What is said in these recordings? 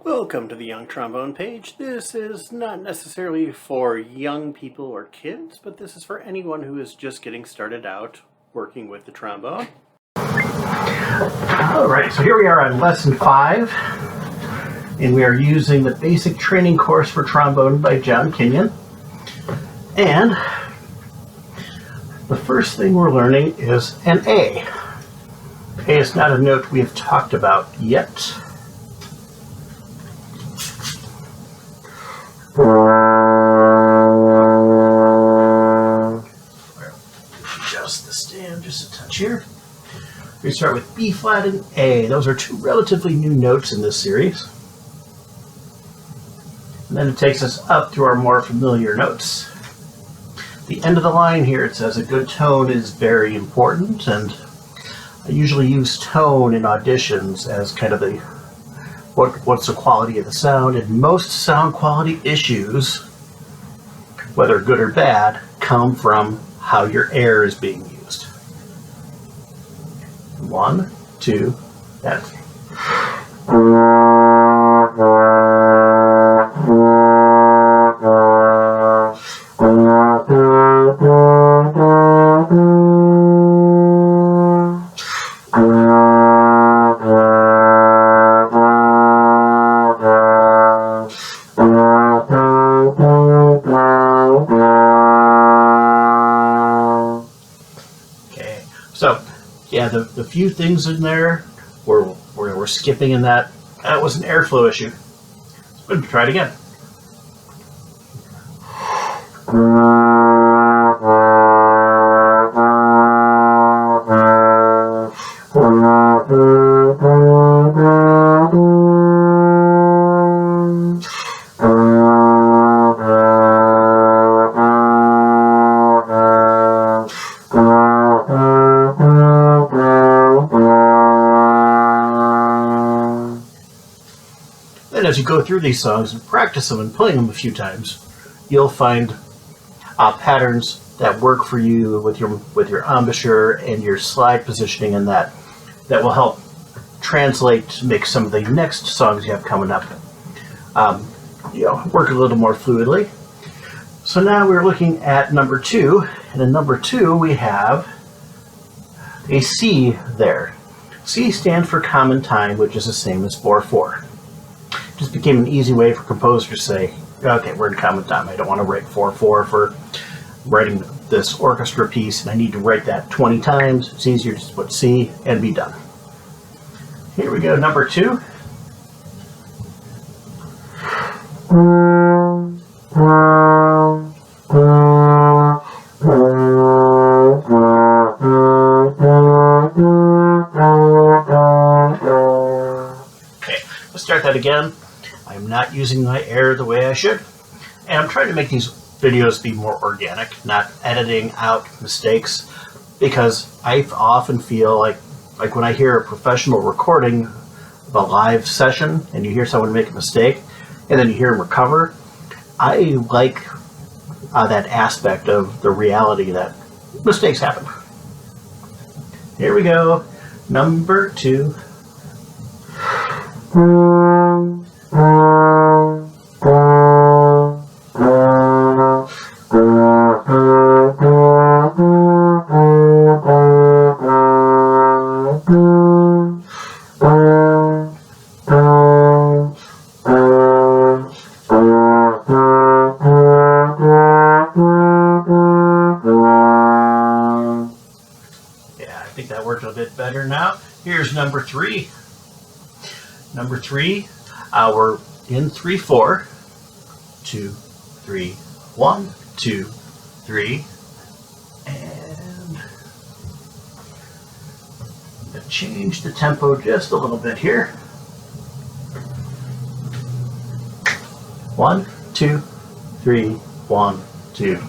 Welcome to the Young Trombone page. This is not necessarily for young people or kids, but this is for anyone who is just getting started out working with the trombone. Alright, so here we are on lesson 5, and we are using the basic training course for trombone by Kinyon. And the first thing we're learning is an A. A is not a note we have talked about yet. Adjust the stand just a touch here. We start with B flat and A. Those are two relatively new notes in this series. And then it takes us up to our more familiar notes. The end of the line here, it says a good tone is very important, and I usually use tone in auditions as kind of the what's the quality of the sound, and most sound quality issues, whether good or bad, come from how your air is being used. 1, 2, that's so, yeah, the few things in there where we're skipping in that was an airflow issue. But try it again. Then as you go through these songs and practice them and playing them a few times, you'll find patterns that work for you with your embouchure and your slide positioning, and that will help translate to make some of the next songs you have coming up work a little more fluidly. So now we're looking at number 2, and in number 2 we have a C there. C stands for common time, which is the same as 4/4. Just became an easy way for composers to say, okay, we're in common time. I don't want to write 4/4 for writing this orchestra piece, and I need to write that 20 times. It's easier to just put C and be done. Here we go, number 2. Okay, let's start that again. I'm not using my air the way I should, and I'm trying to make these videos be more organic, not editing out mistakes, because I often feel like when I hear a professional recording of a live session and you hear someone make a mistake and then you hear them recover, I like that aspect of the reality that mistakes happen. Here we go, number 2. Yeah, I think that worked a bit better now. Here's number 3. Number 3, we're in 3/4. 2, 3, 1, 2, 3, and I'm going to change the tempo just a little bit here. 1, 2, 3, 1, 2.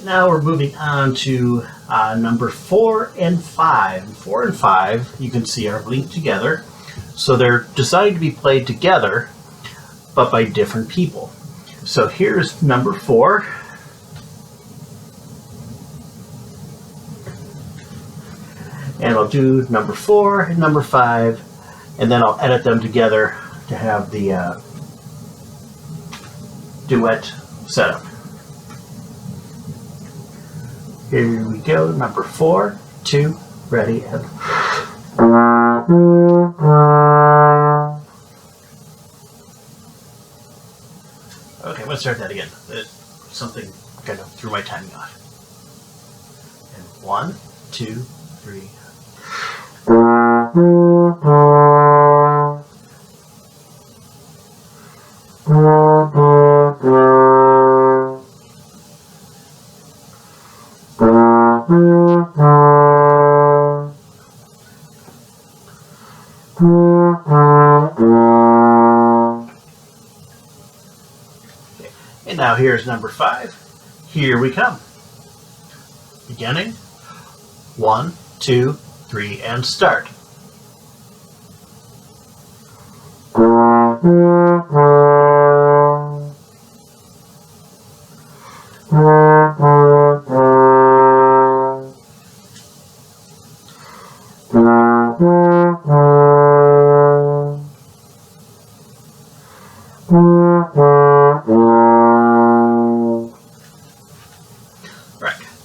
Now we're moving on to number 4 and 5. 4 and 5, you can see, are linked together. So they're designed to be played together, but by different people. So here's number 4. And I'll do number 4 and number 5, and then I'll edit them together to have the duet setup. Here we go, number 4, 2, ready, and... Okay, let's start that again. Something kind of threw my timing off. And 1, 2, 3. And now here's number 5. Here we come. Beginning. 1, 2, 3, and start.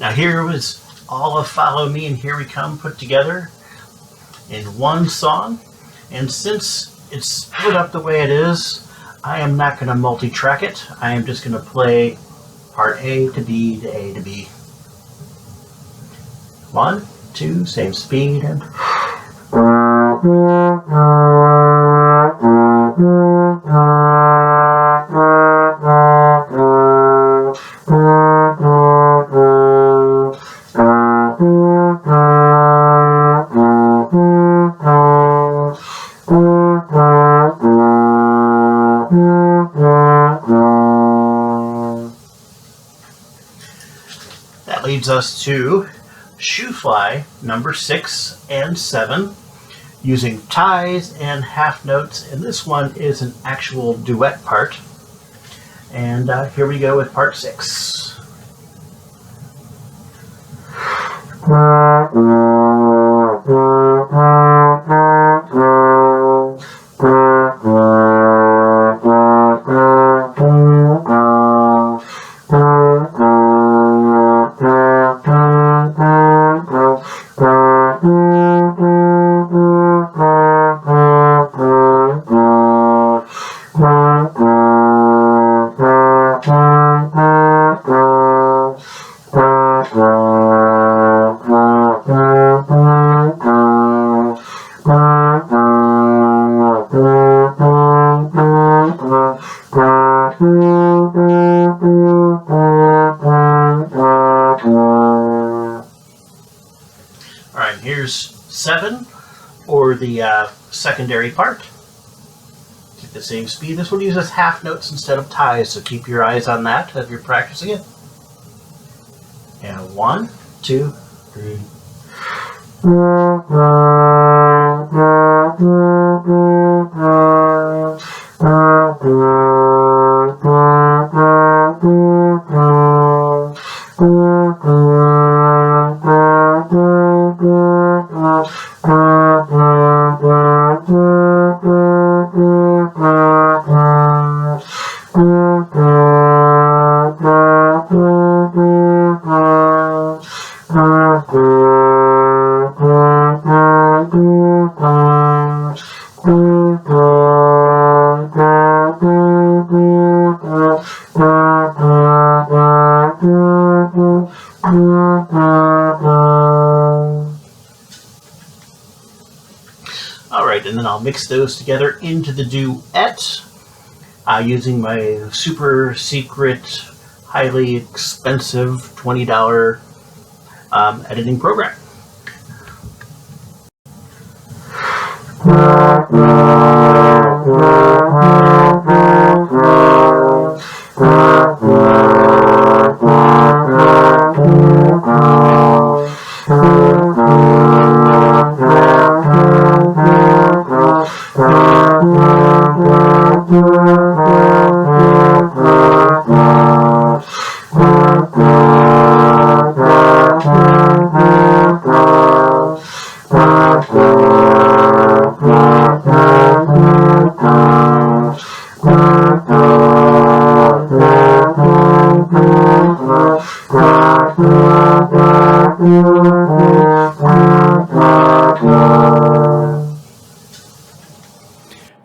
Now here was all of Follow Me and Here We Come put together in one song. And since it's split up the way it is, I am not going to multi-track it. I am just going to play part A to B to A to B. 1, 2, same speed, and... That leads us to Shoo Fly number 6 and 7, using ties and half notes, and this one is an actual duet part. And here we go with part 6. Alright, here's 7, or the secondary part. Keep the same speed. This one uses half notes instead of ties, so keep your eyes on that as you're practicing it. And 1, 2, 3. Alright, and then I'll mix those together into the duet using my super secret, highly expensive $20 editing program.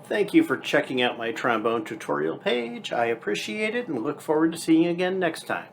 Thank you for checking out my trombone tutorial page. I appreciate it and look forward to seeing you again next time.